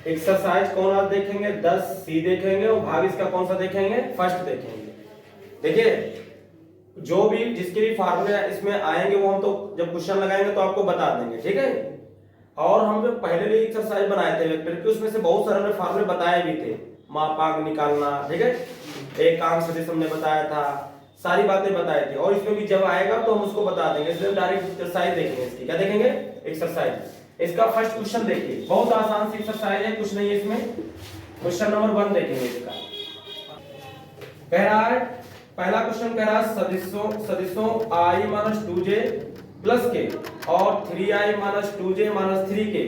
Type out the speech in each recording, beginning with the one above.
Exercise कौन आज देखेंगे? 10 सी देखेंगे और भाग इसका कौन सा देखेंगे? फर्स्ट देखेंगे। देखिए जो भी जिसके भी फार्मूले इसमें आएंगे वो हम तो जब क्वेश्चन लगाएंगे तो आपको बता देंगे, ठीक है। और हम जो पहले भी एक्सरसाइज बनाए थे वेक्टर के, उसमें से बहुत सारे फार्मूले बताए भी थे, मापांक निकालना, ठीक है, एक अंक सदिश हमने बताया था, सारी बातें बताई थी। और इसमें भी जब आएगा तो हम उसको बता देंगे, इसलिए डायरेक्ट एक्सरसाइज देखेंगे। इसकी क्या देखेंगे? एक्सरसाइज। इसका फर्स्ट क्वेश्चन देखिए, बहुत आसान सी एक्सरसाइज है, कुछ नहीं है इसमें। क्वेश्चन नंबर 1 देखेंगे। इसका कह रहा है, पहला क्वेश्चन कह रहा है सदिशों i माइनस 2j प्लस के और 3i minus 2j minus 3k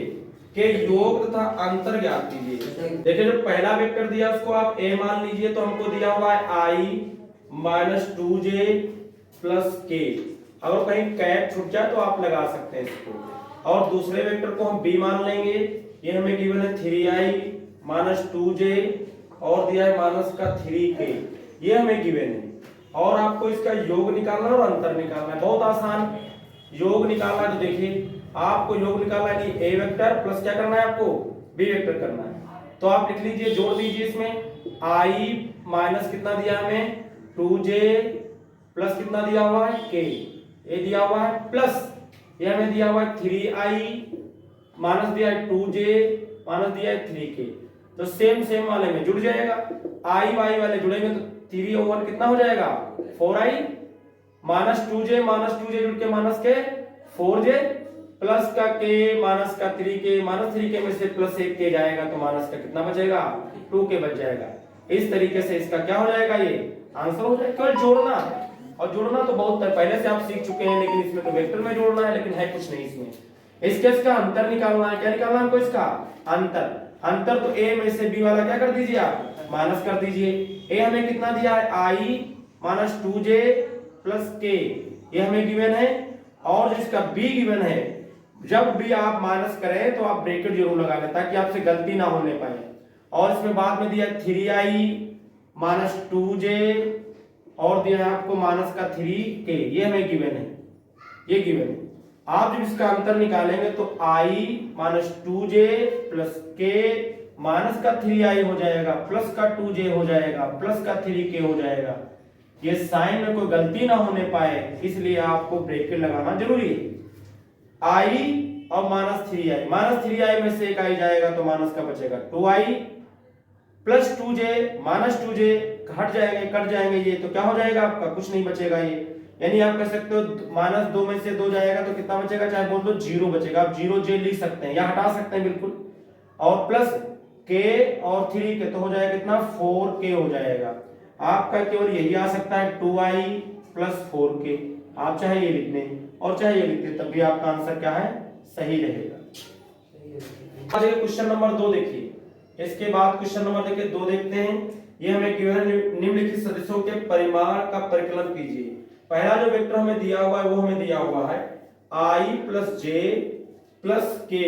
के योग तथा अंतर ज्ञात कीजिए। देखिए जो पहला वेक्टर दिया उसको आप a मान लीजिए, तो हमको दिया हुआ है i minus 2j plus k। अगर कहीं कैप छूट जाए तो आप लगा सकते हैं इसको। और दूसरे वेक्टर को हम b मान लेंगे, ये हमें गिवन है 3i माइनस 2j और दिया है माइनस का 3k, ये हमें गिवन है। और आपको इसका योग निकालना और अंतर निकालना है, बहुत आसान। योग निकालना है तो देखिए आपको योग निकालना है कि a वेक्टर प्लस क्या करना है, आपको b वेक्टर करना है। तो आप लिख लीजिए, जोड़ दीजिए इसमें i माइनस कितना दिया हमें 2j प्लस कितना दिया हुआ है k, ये दिया हुआ है प्लस ये हमें दिया हुआ है 3i माइनस दिया है 2j माइनस दिया है 3k। तो सेम वाले में जुड़ जाएगा, i y वाले जुड़ेंगे तो 3 और 1 कितना हो जाएगा 4i माइनस 2j जुड़ के माइनस के 4j प्लस का k माइनस का 3k, माइनस 3k में से प्लस 1k जाएगा तो माइनस का कितना बचेगा 2k बच जाएगा। इस तरीके से इसका क्या हो जाएगा, ये आंसर हो जाएगा। केवल जोड़ना, और जोड़ना तो बहुत पहले से आप सीख चुके हैं, लेकिन इसमें तो वेक्टर में जोड़ना है, लेकिन है कुछ नहीं इसमें। इसके इसका अंतर निकालना है। क्या निकालना है हमको? इसका अंतर तो a में से b वाला क्या कर दीजिए आप माइनस कर दीजिए। a हमें कितना दिया है i minus 2j plus k, ये हमें गिवन है। और जिसका b गिवन है, जब भी आप माइनस करें तो आप ब्रैकेट जरूर लगा लें ताकि आपसे गलती ना होने पाए। और इसमें बाद में दिया 3i माइनस 2j और दिया है आपको माइनस का 3k, ये हमें गिवन है, ये गिवन है। आप जब इसका अंतर निकालेंगे तो i minus 2j plus k minus का 3i हो जाएगा, प्लस का 2j हो जाएगा, प्लस का 3k हो जाएगा। ये साइन में कोई गलती ना होने पाए इसलिए आपको ब्रैकेट लगाना जरूरी है। i और माइनस 3i में से एक i जाएगा तो माइनस का बचेगा 2i plus 2j minus 2j हट जाएंगे, कट जाएंगे, ये तो क्या हो जाएगा आपका कुछ नहीं बचेगा। ये यानी आप कह सकते हो माइनस 2 में से 2 जाएगा तो कितना बचेगा, चाहे बोल दो 0 बचेगा। आप 0j लिख सकते हैं या हटा सकते हैं बिल्कुल। और प्लस k और 3k तो हो जाएगा कितना 4k हो जाएगा। आपका केवल यही आ सकता है 2i प्लस 4k। आप चाहे ये लिख लें और चाहे ये लिख लें, तब भी आपका आंसर क्या है, सही रहेगा। आज क्वेश्चन नंबर 2 देखिए। इसके बाद क्वेश्चन नंबर देखिए 2 देखते हैं। ये हमें गिवन है निम्नलिखित सदिशों के परिमाण का परिकलन कीजिए। पहला जो वेक्टर हमें दिया हुआ है वो हमें दिया हुआ है i plus j plus k।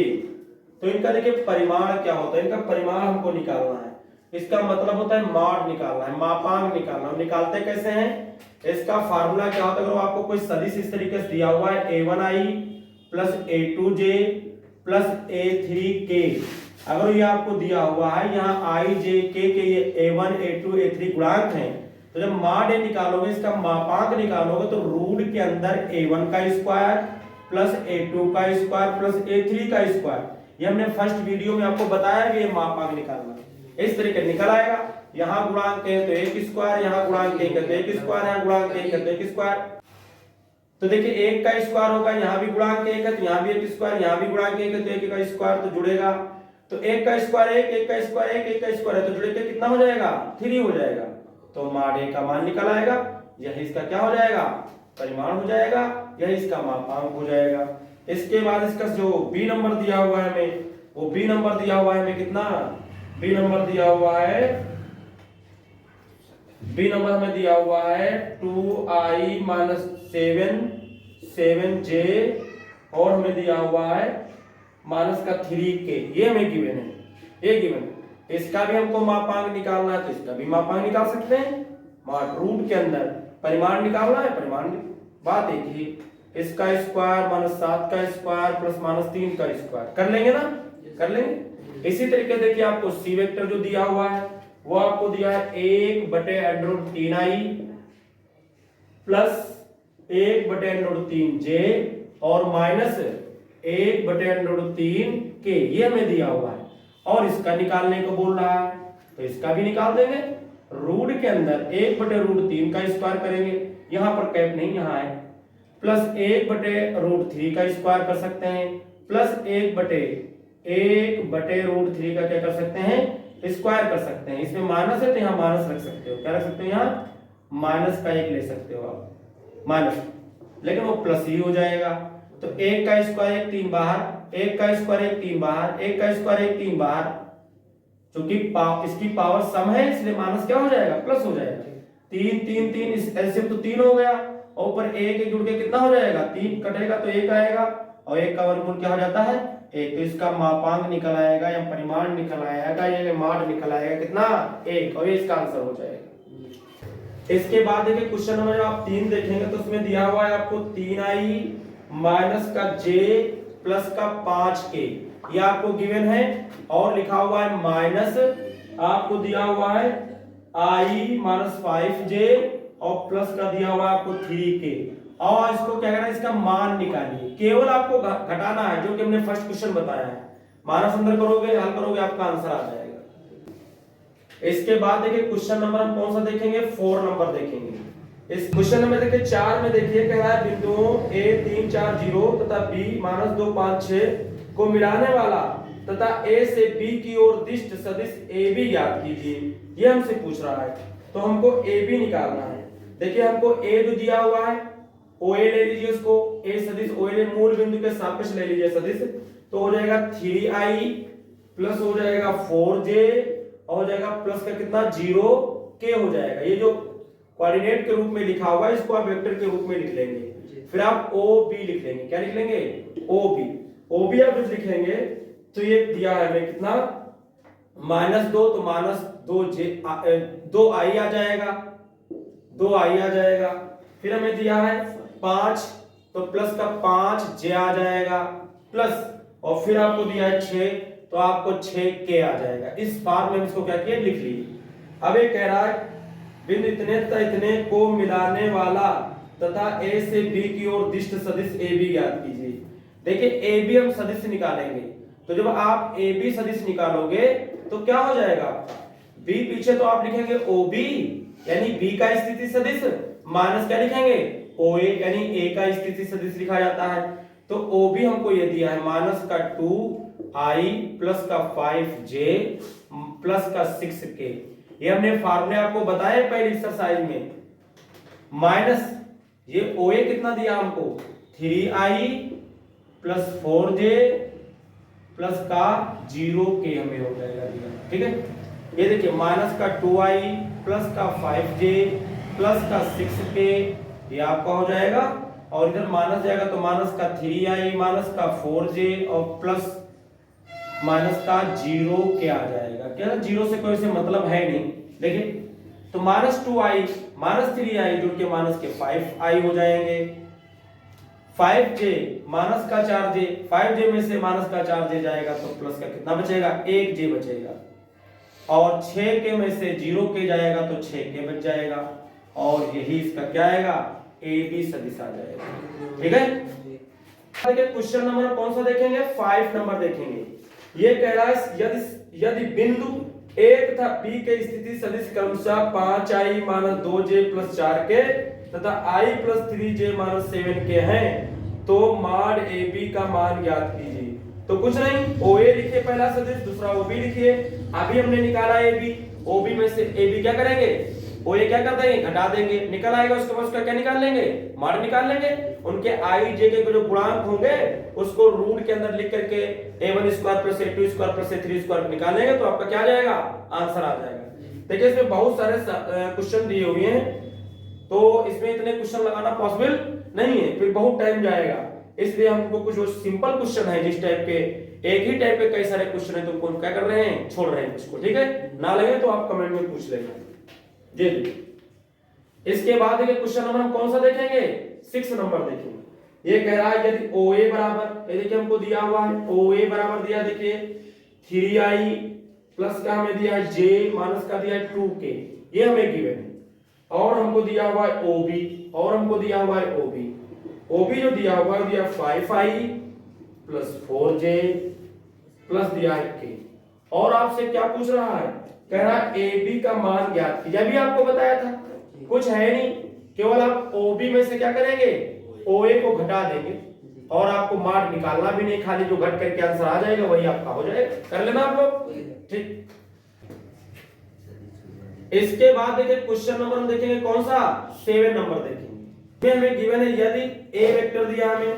तो इनका देखिए परिमाण क्या होता है, इनका परिमाण हमको निकालना है। इसका मतलब होता है माड निकालना है, मापांक निकालना। निकालते कैसे हैं, इसका फार्मूला क्या होता है, अगर आपको कोई सदिश इस तरीके से दिया हुआ है a1i plus a2j plus a3k, अगर ये आपको दिया हुआ है यहाँ i j k के ये a1 a2 a3 गुणांक हैं, तो जब माड निकालोगे, इसका मापांक निकालोगे, तो रूट के अंदर a1 का स्क्वायर प्लस a2 का स्क्वायर प्लस a3 का स्क्वायर, ये हमने फर्स्ट वीडियो में आपको बताया कि ये मापांक निकालना इस तरीके निकल आएगा। यहाँ गुणांक है तो एक स्क्वायर, यहाँ गुणांक है तो एक स्क्वायर, यहाँ गुणांक है तो एक स्क्वायर। तो देखिए एक का स्क्वायर होगा, यहाँ भी गुणांक एक है तो यहाँ भी एक स्क्वायर, यहाँ भी गुणांक एक है तो एक का स्क्वायर, तो जुड़ेगा। तो एक का स्क्वायर एक का स्क्वायर एक का स्क्वायर है तो जुड़ के कितना हो जाएगा 3 हो जाएगा। तो माड a का मान निकल आएगा, यह इसका क्या हो जाएगा, परिमाण हो जाएगा, यह इसका मापांक हो जाएगा। इसके बाद इसका जो b नंबर दिया हुआ है हमें, वो b नंबर दिया हुआ है हमें कितना, b नंबर दिया हुआ है, b नंबर हमें दिया हुआ है 2i माइनस 7j और हमें दिया हुआ है माइनस का 3k, ये हमें गिवन है, ये गिवन है। इसका भी हमको मापांक निकालना है तो इसका भी मापांक निकाल सकते हैं। रूट के अंदर परिमाण निकालना है, परिमाण बात एक ही, इसका स्क्वायर माइनस 7 का स्क्वायर प्लस माइनस 3 का स्क्वायर कर लेंगे ना, कर लेंगे। इसी तरीके से देखिए आपको सी वेक्टर जो दिया हुआ है वो आपको दिया है 1/√3i प्लस 1/√3j और माइनस 1/√3k, ये हमें दिया हुआ है। और इसका निकालने को बोल रहा है तो इसका भी निकाल देंगे। रूट के अंदर 1/√3 का स्क्वायर करेंगे, यहां पर कैप नहीं यहां है, प्लस 1/√3 का स्क्वायर कर सकते हैं, प्लस 1/√3 का क्या कर सकते हैं, स्क्वायर कर सकते हैं। इसमें माइनस है तो यहाँ माइनस रख सकते हो, क्या रख सकते हो यहाँ माइनस का 1 ले सकते हो आप, माइनस, लेकिन वो प्लस ही हो जाएगा। तो 1 का स्क्वायर 1 3 बाहर, 1 का स्क्वायर 1 3 बाहर, 1 का स्क्वायर 1 3 बाहर, क्योंकि इसकी पावर सम है इसलिए माइनस क्या हो जाएगा, प्लस हो जाएगा। 3 3 3 इस एलसीएम तो 3 हो गया, और ऊपर 1 जुड़ के कितना हो जाएगा, 3 कटेगा तो 1 आएगा, और 1 का वर्गमूल क्या हो जाता है 1। तो इसका मापांक निकल आएगा या परिमाण निकल आएगा या मान निकल आएगा कितना 1, और ये इसका आंसर हो जाएगा। इसके बाद देखिए क्वेश्चन नंबर जब आप 3 देखेंगे तो उसमें दिया हुआ है आपको 3i माइनस का j प्लस का 5k, ये आपको गिवन है, और लिखा हुआ है माइनस आपको दिया हुआ है i माइनस 5j और प्लस का दिया हुआ है आपको 3k, और इसको क्या करना है, इसका मान निकालिए। केवल आपको घटाना है जो कि हमने फर्स्ट क्वेश्चन बताया है, माइनस अंदर करोगे हल करोगे आपका आंसर आ जाएगा। इसके बाद देखिए क्वेश्चन नंबर हम कौन सा देखेंगे, 4 नंबर देखेंगे। इस क्वेश्चन नंबर देखिए 4 में देखिए कह रहा है बिंदुओं a 3 4 0 तथा b माइनस 2 5 6 को मिलाने वाला तथा a से b की ओर दिष्ट सदिश ab ज्ञात कीजिए, ये हमसे पूछ रहा है। तो हमको ab निकालना है। देखिए हमको a जो दिया हुआ है OA ले लीजिए, उसको a सदिश OA ले, मूल बिंदु के सापेक्ष ले लीजिए सदिश, तो हो जाएगा 3i प्लस हो जाएगा 4j हो जाएगा प्लस का कितना 0k हो जाएगा। ये जो कोऑर्डिनेट के रूप में लिखा हुआ है इसको आप वेक्टर के रूप में लिख लेंगे। फिर आप OB लिख लेंगे, क्या लिख लेंगे OB आप जब लिखेंगे तो ये दिया है हमें कितना -2, तो -2i आ जाएगा, 2i आ जाएगा। फिर हमें दिया है 5 तो प्लस का 5j आ जाएगा प्लस, और फिर आपको दिया है 6 तो आपको 6k आ जाएगा। इस बार में इसको क्या किया लिख लीजिए। अब ये कह रहा है बिंदु इतने तथा इतने को मिलाने वाला तथा a से b की ओर दिष्ट सदिश ab ज्ञात कीजिए। देखिए ab हम सदिश निकालेंगे, तो जब आप ab सदिश निकालोगे तो क्या हो जाएगा आपका b पीछे तो आप लिखेंगे ob यानी b का स्थिति सदिश माइनस क्या लिखेंगे oa यानी a का स्थिति सदिश लिखा जाता है। तो ob हमको ये दिया है माइनस का 2i प्लस का 5j प्लस का 6k, ये हमने फार्मूले आपको बताए पहले एक्सरसाइज में। माइनस ये OA कितना दिया हमको 3i प्लस 4j प्लस का 0k हमें हो जाएगा दिया, ठीक है। ये देखिए माइनस का 2i प्लस का 5j प्लस का 6k, ये आपका हो जाएगा, और इधर माइनस जाएगा तो माइनस का 3i माइनस का 4j और प्लस माइनस का 0k आ जाएगा। क्या 0 से कोई से मतलब है नहीं, देखिए तो -2i -3i जुड़ के माइनस के 5i हो जाएंगे, 5j माइनस का 4j, 5j में से माइनस का 4j जाएगा तो प्लस का कितना बचेगा 1j बचेगा, और 6k में से 0k जाएगा तो 6k बच जाएगा, और यही इसका क्या आएगा AB सदिश आ जाएगा, ठीक है। देखिए क्वेश्चन नंबर कौन सा देखेंगे 5 नंबर देखेंगे। ये कह रहा है यदि बिंदु A तथा B के स्थिति सदिश क्रमशः 5i minus 2j plus 4k तथा i plus 3j minus 7k हैं तो मान AB का मान ज्ञात कीजिए। तो कुछ नहीं, OA लिखिए पहला सदिश, दूसरा OB लिखिए। अभी हमने निकाला AB, OB में से AB क्या करेंगे OA क्या कर देंगे घटा देंगे, निकल आएगा, उसके बाद उसका क्या निकाल लेंगे मान निकाल लेंगे। उनके i j के जो गुणांक होंगे उसको रूट के अंदर लिख करके a1 square plus a2 square plus a3 square निकालेंगे तो आपका क्या आ जाएगा आंसर आ जाएगा। देखिए इसमें बहुत सारे क्वेश्चन दिए हुए हैं तो इसमें इतने क्वेश्चन लगाना पॉसिबल नहीं है, फिर बहुत टाइम जाएगा, इसलिए हमको कुछ जो सिंपल क्वेश्चन है जिस टाइप के एक ही टाइप के कई सारे क्वेश्चन है तो उनको क्या कर रहे हैं छोड़ रहे हैं इसको, ठीक है। ना लगे तो आप कमेंट में पूछ लेना जी। इसके बाद देखिए क्वेश्चन नंबर हम कौन सा देखेंगे 6 नंबर देखेंगे। ये कह रहा है यदि OA बराबर, ये देखिए हमको दिया हुआ है OA बराबर दिया, देखिए 3i प्लस का हमें दिया है j माइनस का दिया है 2k, ये हमें गिवन है। और हमको दिया हुआ है OB, और हमको दिया हुआ है OB जो दिया हुआ है दिया 5i प्लस 4j प्लस दिया है k। और आपसे क्या पूछ रहा है, कह रहा है AB का मान ज्ञात कीजिए। अभी आपको बताया था कुछ है नहीं, केवल आप OB में से क्या करेंगे, OA को घटा देंगे और आपको मान निकालना भी नहीं, खाली जो घट करके आंसर आ जाएगा वही आपका हो जाएगा। कर लेना आप लोग, ठीक। इसके बाद देखिए क्वेश्चन नंबर हम देखेंगे कौन सा, 7 नंबर देखेंगे। हमें गिवन है यदि A वेक्टर दिया हमें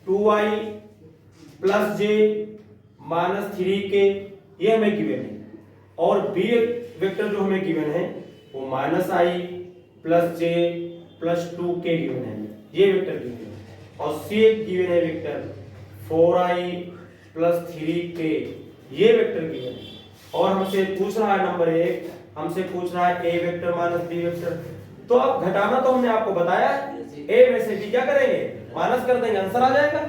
2i plus j minus 3k, ये हमें गिवन है, और B वेक्टर जो हमें गिवन है वो minus i plus j plus 2k given है, ये वेक्टर गिवन है। और C गिवन है वेक्टर 4i प्लस 3k, ये वेक्टर गिवन है। और हमसे पूछ रहा है नंबर 1, हमसे पूछ रहा है A vector minus B vector. तो अब घटाना तो हमने आपको बताया, A में से B क्या करेंगे, माइनस कर देंगे, आंसर आ जाएगा।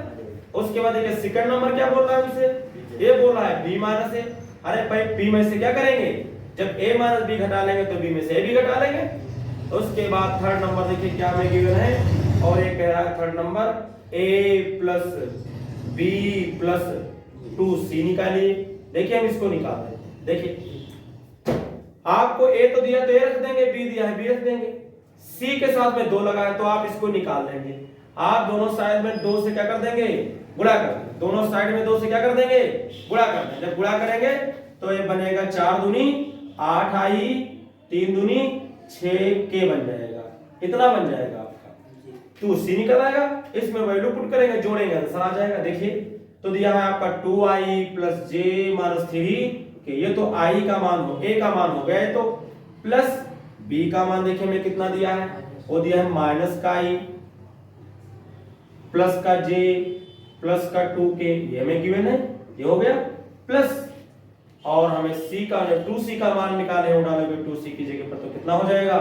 उसके बाद देखिए सेकंड नंबर क्या बोल रहा है हमसे, ये बोल रहा है B माइनस A। अरे भाई B में से क्या करेंगे, जब A माइनस B घटा लेंगे तो B में से A भी घटा लेंगे। उसके बाद थर्ड नंबर देखिए क्या हमें गिवन है, और ये कह रहा है third number A plus B plus 2C निकालिए। देखिए हम इसको निकाल रहे हैं, देखिए आपको A तो दिया तो A रख देंगे, B दिया है B रख देंगे, C के साथ में 2 लगा है तो आप इसको निकाल लेंगे। आप दोनों साइड में 2 से क्या कर देंगे, गुणा कर देंगे, दोनों साइड में 2 से क्या कर देंगे, गुणा कर देंगे। जब गुणा करेंगे तो ये बनेगा 4 दूनी 8i 3 दूनी 6k बन जाएगा, इतना बन जाएगा आपका। 2c निकल आएगा, इसमें वैल्यू पुट करेंगे, जोड़ेंगे, आंसर आ जाएगा। देखिए तो दिया है आपका 2i plus j minus 3k, ये तो i का मान हो, a का मान हो गया है, तो प्लस b का मान देखिए हमें कितना दिया है, वो दिया है माइनस का i प्लस का j प्लस का 2k, ये हमें गिवन है, ये हो गया प्लस। और हमें c का 2c का मान निकाले हो, डालोगे 2c की जगह पर तो कितना हो जाएगा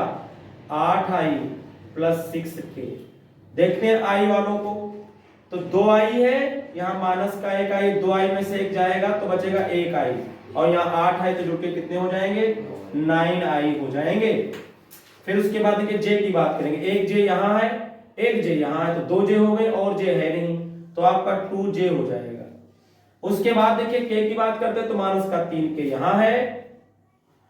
8i प्लस 6k। देखते हैं i वालों को, तो 2i है, यहाँ माइनस का 1i, 2i में से 1 जाएगा तो बचेगा 1i, और यहाँ 8 है तो जुड़ के कितने हो जाएंगे 9i हो जाएंगे। फिर उसके बाद देखिए j की बात करेंगे, एक j यहाँ है एक j यहाँ है, तो 2j हो गए और j है नहीं तो आपका 2j हो जाएगा। उसके बाद देखिए k की बात करते हैं तो माइनस का 3k यहाँ है,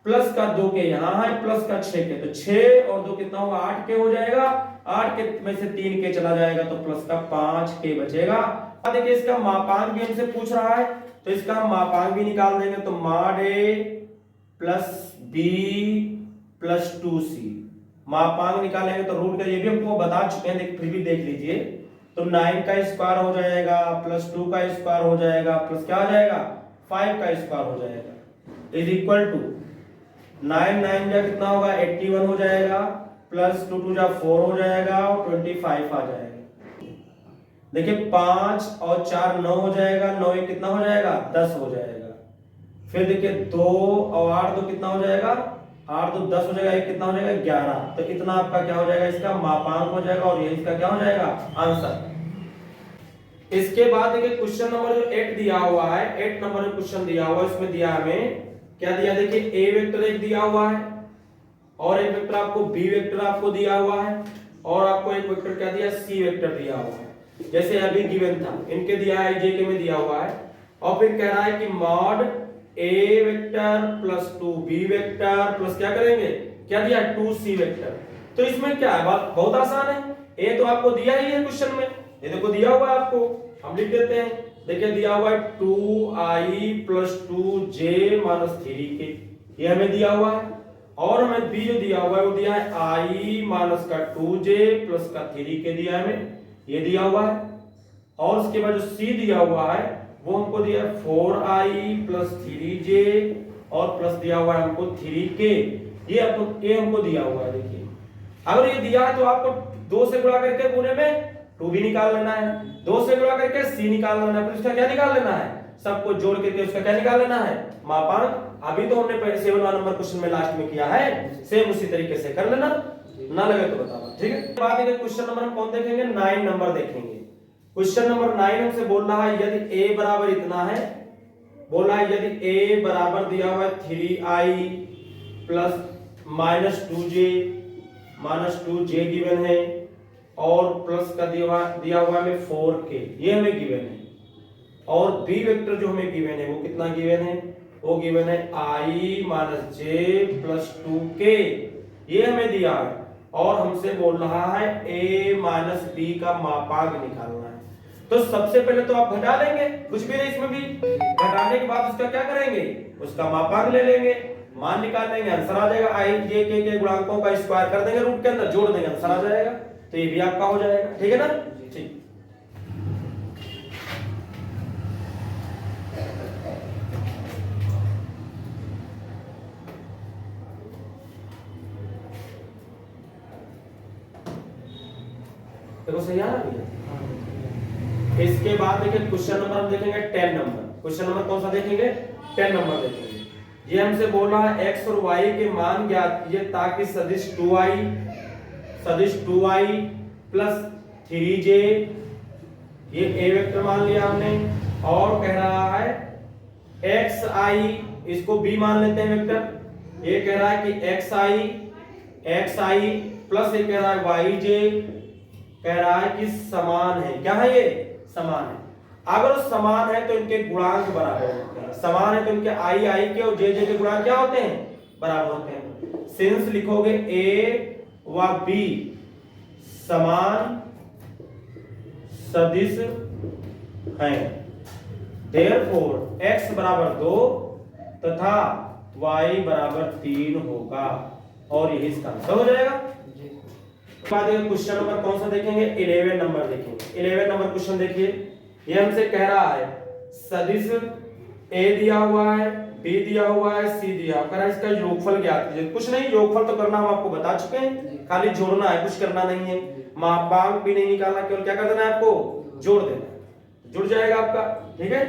प्लस का 2k यहाँ है, प्लस का 6k, तो 6 और 2 कितना होगा 8k हो जाएगा, 8k में से 3k चला जाएगा तो प्लस का 5k बचेगा। अब देखिए इसका मापांक भी हमसे पूछ रहा है तो इसका हम मापांक भी निकाल देंगे, तो mod a plus b plus 2c, मापांक निकालेंगे तो रूट का ये भी हमको बता चुके हैं, फिर भी देख लीजिए, तो 9 का स्क्वायर हो जाएगा प्लस 2 का स्क्वायर हो जाएगा प्लस क्या हो जाएगा 5 का स्क्वायर हो जाएगा, इज इक्वल टू 9 9 जा कितना होगा 81 हो जाएगा, प्लस 2 2 जा 4 हो जाएगा और 25 आ जाएगा। देखिए 5 और 4 9 हो जाएगा, 9 एक कितना हो जाएगा 10 हो जाएगा। फिर देखिए 2 और 8 2 कितना हो जाएगा 8 2 10 हो जाएगा, एक कितना हो जाएगा 11, तो इतना आपका क्या हो जाएगा इसका मापांक हो जाएगा, और ये इसका क्या हो जाएगा आंसर। इसके बाद देखिए क्वेश्चन नंबर जो 8 दिया हुआ है, 8 नंबर जो क्वेश्चन दिया हुआ है इसमें दिया हमें क्या दिया, देखिए a वेक्टर एक दिया हुआ है और एक वेक्टर आपको b वेक्टर आपको दिया हुआ है, और आपको एक वेक्टर क्या दिया c वेक्टर दिया हुआ है, जैसे अभी गिवन था, इनके दिया है j में दिया हुआ है। और फिर कह रहा है कि mod a vector plus 2b vector plus क्या करेंगे, क्या दिया 2c वेक्टर। तो इसमें क्या है, बात बहुत आसान है, a तो आपको दिया ही है क्वेश्चन में, ये देखो दिया हुआ है आपको, हम लिख देते हैं। देखिए दिया हुआ है 2i plus 2j minus 3k, ये हमें दिया हुआ है। और हमें b जो दिया हुआ है वो दिया है i माइनस का 2j प्लस का 3k दिया है हमें, ये दिया हुआ है। और उसके बाद जो c दिया हुआ है वो हमको दिया है 4i प्लस 3j और प्लस दिया हुआ है हमको 3k, ये हमको दिया हुआ है। देखिए अगर ये दिया है तो आपको 2 से गुणा करके गुणे में 2 भी निकाल लेना है, 2 से गुणा करके c निकाल लेना है, फिर उसका क्या निकाल लेना है, सबको जोड़ करके उसका क्या निकाल लेना है मापांक। अभी तो हमने 7 नंबर क्वेश्चन में लास्ट में किया है, सेम उसी तरीके से कर लेना, ना लगे तो बताना, ठीक है। बाद में क्वेश्चन नंबर हम कौन देखेंगे 9 नंबर देखेंगे। क्वेश्चन नंबर 9 हमसे बोल रहा है यदि a बराबर इतना है, बोला है यदि a बराबर दिया हुआ है 3i प्लस -2j गिवन है और प्लस का दिया हुआ है 4k, ये हमें गिवन है। और b वेक्टर जो हमें गिवन है वो कितना गिवन है, वो गिवन है i - j प्लस 2k, ये हमें दिया है। और हमसे बोल रहा है a माइनस b का मापांक निकालना है। तो सबसे पहले तो आप घटा लेंगे, कुछ भी नहीं इसमें भी, घटाने के बाद उसका क्या करेंगे, उसका मापांक ले लेंगे, मान निकाल लेंगे, आंसर आ जाएगा। i j k के गुणांकों का स्क्वायर कर देंगे रूट के अंदर, जोड़ देंगे, आंसर आ जाएगा। तो ये भी आपका हो जाएगा, ठीक है ना। ठीक, देखो सही आ रहा है। इसके बाद देखिए क्वेश्चन नंबर हम देखेंगे 10 नंबर। क्वेश्चन नंबर कौन सा देखेंगे, 10 नंबर देखेंगे। ये हमसे बोल रहा है x और y के मान ज्ञात कीजिए ताकि सदिश 2i प्लस 3j, ये a वेक्टर मान लिया हमने, और कह रहा है xi, इसको b मान लेते हैं वेक्टर, ये कह रहा है कि xi प्लस ये कह रहा है yj, कह रहा है कि समान है। क्या है ये, समान है। अगर समान है तो इनके गुणांक बराबर होते हैं, समान है तो इनके i के और j के गुणांक क्या होते हैं, बराबर होते हैं। सिंस लिखोगे a व b समान सदिश हैं, देयरफॉर x बराबर 2 तथा y बराबर 3 होगा, और यही इसका आंसर हो जाएगा। बाद क्वेश्चन नंबर कौन सा देखेंगे, 11 नंबर देखेंगे। 11 नंबर क्वेश्चन देखिए, ये हमसे कह रहा है सदिश a दिया हुआ है, b दिया हुआ है, c दिया हुआ है, इसका योगफल ज्ञात कीजिए। कुछ नहीं, योगफल तो करना हम आपको बता चुके हैं, खाली जोड़ना है, कुछ करना नहीं है, मापांक भी नहीं निकालना, केवल क्या कर देना है आपको, जोड़ देना, जुड़ जाएगा आपका, ठीक है।